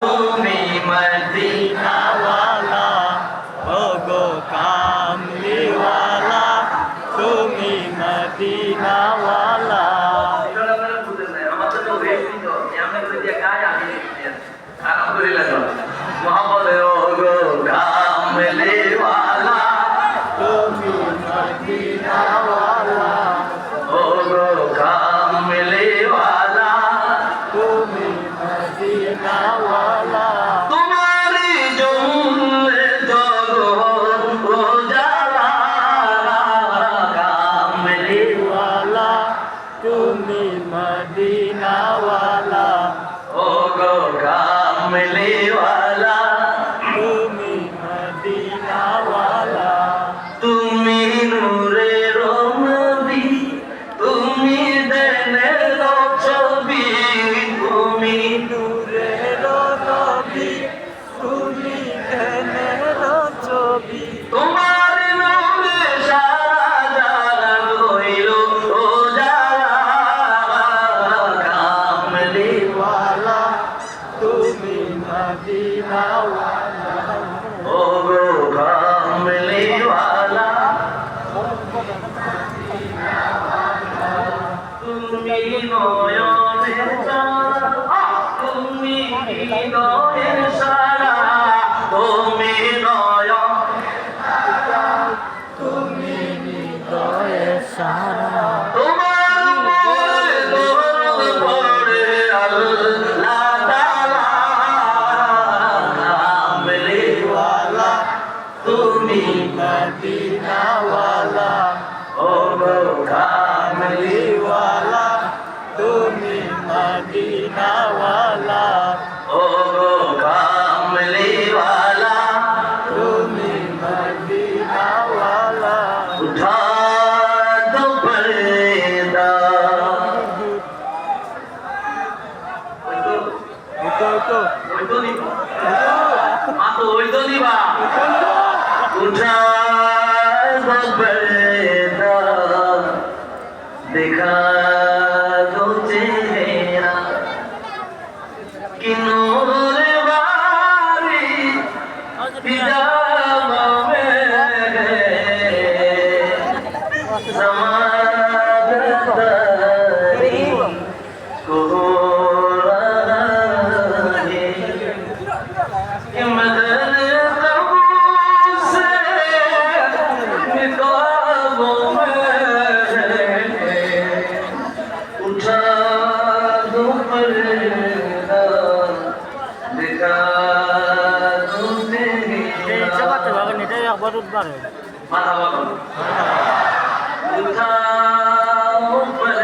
তুমি মদিনাওয়ালা ও গো কামলিওয়ালা তুমি মদিনাওয়ালা আমাদের তো বেশি তো আমরা করে দিয়ে কাজ আমি আলহামদুলিল্লাহ মোহাম্মদ ও গো কামলিওয়ালা তুমি মদিনাওয়ালা ও গো কামলিওয়ালা তুমি মদিনাওয়ালা তোমারি জন্মে জগৎ উজালা কামলিওয়ালা তুমি মদিনাওয়ালা ও গো কামলিওয়ালা তুমি মদিনাওয়ালা তুমি নূরের নবী তুমি দেনের ছবি তুমি নূরের নবী তুমি দেনের ছবি তোমার নূরে সারা জাহান হইল উজালা কামলিওয়ালা তুমি মদিনাওয়ালা ও গো কামলিওয়ালা তুমি নয়নের তারা তুমি হৃদয়ের সারা তুমি নয়ন তুমি হৃদয়ের সারা তোমার মনে দরদ পড়ে আল্লাহ তাআলা কামলিওয়ালা তুমি মদিনাওয়ালা ও গো কামলিওয়ালা তুমি মদিনাওয়ালা ও গো কামলিওয়ালা তুমি মদিনাওয়ালা উঠা দো পর্দা ওই তো নিবা মা তো ওই তো নিবা উঠা দো পর্দা देखा दो चेहरा कि नूर वाली पिजामा में समाधि को रहे कि मदन से निकाबों में उठा दो पर्दा दिखा दो तेरा माथा